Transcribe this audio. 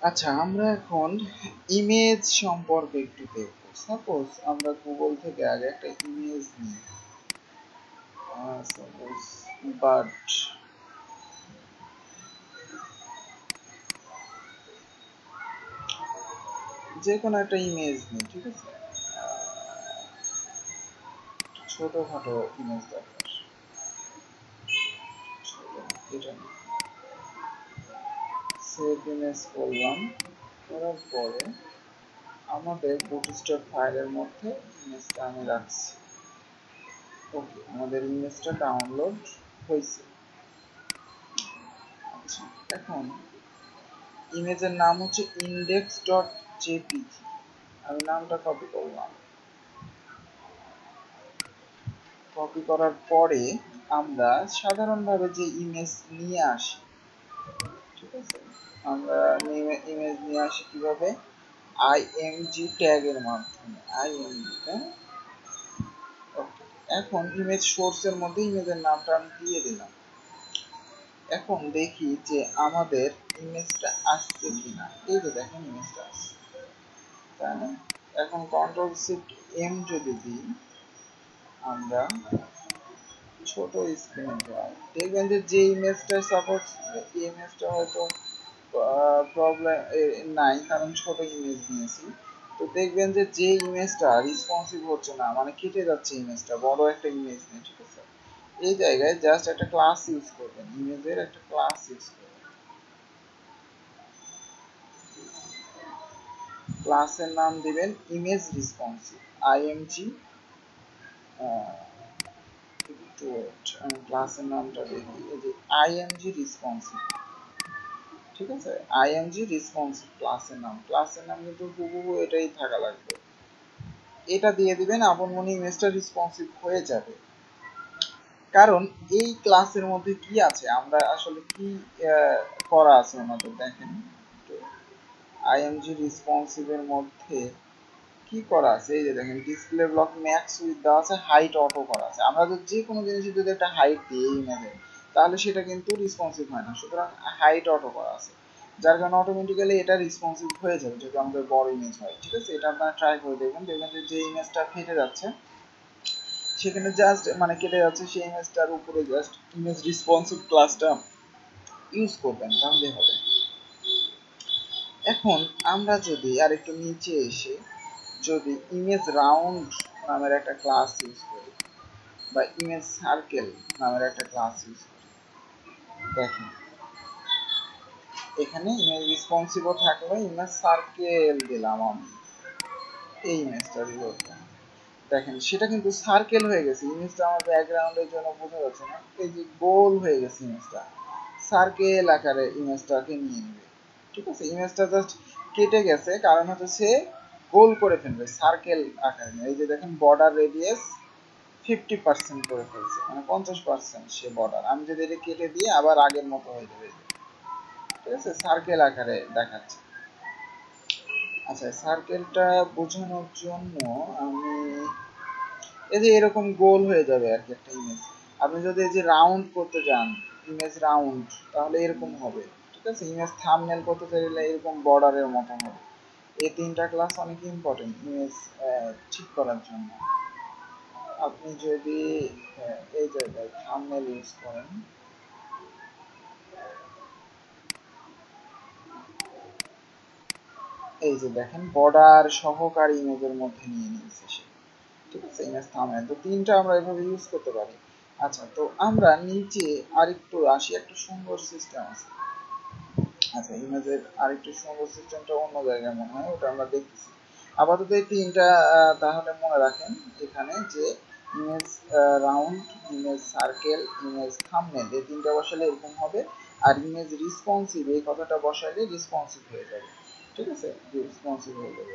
আচ্ছা, আমরা এখন ইমেজ সম্পর্কে একটু দেখব। সাপোজ আমরা গুগল থেকে আগে একটা ইমেজ নিই। সাপোজ বাট যে কোনো একটা ইমেজ নিই, ঠিক আছে? ছোটখাটো ইমেজ দরকার, এটা নিই। সেভ ইমেজ করলাম, করার পরে আমাদের বুটস্ট্র্যাপ ফাইলের মধ্যে ইমেজটা আমি রাখছি। ওকে, আমাদের ইমেজটা ডাউনলোড হয়েছে। আচ্ছা, এখন ইমেজের নাম হচ্ছে index.jpg। আমি নামটা কপি করলাম। কপি করার পরে আমরা সাধারণভাবে যে ইমেজ নিয়ে আসি, ঠিক আছে, আমরা ইমেজ নিয়ে আসি কিভাবে? আইএমজি ট্যাগের মাধ্যমে। আইএমজি, তাই না? ওকে, এখন ইমেজ সোর্সের মধ্যে ইমেজের নামটা আমি দিয়ে দিলাম। এখন দেখি যে আমাদের ইমেজটা আসছে কিনা। এই যে দেখেন ইমেজটা আসছে, তাই না? এখন কন্ট্রোল শিফট এম যদি দিই, আমরা ছোট স্ক্রিনে যাই, দেখবেন যে ইমেজটা সাপোজ এই ইমেজটা হয়তো প্রবলেম নাই, কারণ ছোট ইমেজ নিয়েছি। তো দেখবেন যে ইমেজটা রেসপন্সিভ হচ্ছে না, মানে কেটে যাচ্ছে ইমেজটা, বড় একটা ইমেজ নেই, ঠিক আছে? এই জায়গায় জাস্ট একটা ক্লাস ইউজ করবেন, ইমেজের একটা ক্লাস ইউজ করবেন। ক্লাসের নাম দিবেন ইমেজ রেসপন্সিভ, আইএমজি। একটু আমি ক্লাসের নামটা দেখি, এই যে আইএমজি রেসপন্সিভ, ঠিক আছে? আইএমজি রেসপন্সিভ ক্লাসের নাম কিন্তু হুবহু এটাই থাকা লাগবে। এটা দিয়ে দিবেন, আপন মনে ইমেজটা রেসপন্সিভ হয়ে যাবে। কারণ এই ক্লাসের মধ্যে কি আছে, আমরা আসলে কি করা আছে আমাদের দেখেন। আইএমজি রেসপন্সিভ এর মধ্যে কি করা আছে, এই যে দেখেন ডিসপ্লে ব্লক ম্যাক্স উইথ দেওয়া আছে, হাইট অটো করা আছে। আমরা যে কোনো জিনিসের যদি একটা হাইট দিই এই ইমেজে, তাহলে সেটা কিন্তু রেসপন্সিভ হয় না, সুতরাং হাইট অটো করা আছে, যার কারণে অটোমেটিক্যালি এটা রেসপন্সিভ হয়ে যাবে যদি আমাদের বড় ইমেজ হয়, ঠিক আছে? এটা আপনারা ট্রাই করে দেখবেন, দেখবেন যে ইমেজটা ফেটে যাচ্ছে সেখানে জাস্ট মানে কেটে যাচ্ছে, সেই ইমেজটার উপরে জাস্ট ইমেজ রেসপন্সিভ ক্লাসটা ইউজ করবেন, তাহলে হবে। এখন আমরা যদি আরেকটু নিচে এসে যদি ইমেজ রাউন্ড নামের একটা ক্লাস ইউজ করি, বা ইমেজ সার্কেল নামের একটা ক্লাস ইউজ করি, দেখেন এখানে ইমেজ রেসপন্সিভ থাকলো, ইমেজ সার্কেল দিলাম আমি, এই ইমেজটা রিলোড করলাম, দেখেন সেটা কিন্তু সার্কেল হয়ে গেছে। ইমেজটা আমার ব্যাকগ্রাউন্ডের জন্য বোঝা যাচ্ছে না, এই যে গোল হয়ে গেছে ইমেজটা, সার্কেল আকারে ইমেজটাকে নিয়ে নেবে, ঠিক আছে? ইমেজটা জাস্ট কেটে গেছে, কারণ হচ্ছে সে গোল করে ফেলবে, সার্কেল আকারে। এই যে দেখেন বর্ডার রেডিয়াস 50% করে ফেলছে, মানে 50% সে বর্ডার। আমি যদি এটা কেটে দিয়ে আবার আগের মতো হয়ে যাবে, ঠিক আছে? সার্কেল আকারে দেখাচ্ছে। আচ্ছা, সার্কেলটা বোঝানোর জন্য আমি এই যে এরকম গোল হয়ে যাবে আর কি একটা ইমেজ। আপনি যদি এই যে রাউন্ড করতে যান, ইমেজ রাউন্ড, তাহলে এরকম হবে, ঠিক আছে? ইমেজ থাম্বনেল করতে চাইলে এরকম বর্ডারের মতো হবে। এই তিনটা ক্লাস অনেক ইম্পর্টেন্ট ইমেজ ঠিক করার জন্য। আপনি যদি এই জায়গায় থাম্বনেল ইউজ করেন, এই যে দেখেন বর্ডার সহকারী ইমেজের মধ্যে নিয়ে নিয়েছে সে, ঠিক আছে? ইমেজ থাম্বনেল, তো তিনটা আমরা এভাবে ইউজ করতে পারি। আচ্ছা, তো আমরা নিচে আরেকটু আসি, একটা সুন্দর সিস্টেম আছে। আচ্ছা, ইমেজের আরেকটু সুন্দর সিস্টেমটা অন্য জায়গায় মনে হয়, ওটা আমরা দেখতেছি। আপাতত এই তিনটা তাহলে মনে রাখেন এখানে, যে image round, image circle, image thumbnail, এই তিনটা বসালে এরকম হবে। আর ইমেজ রেসপন্সিভ এই কথাটা বসাইলে রেসপন্সিভ হয়ে যাবে, ঠিক আছে? রেসপন্সিভ হয়ে যাবে।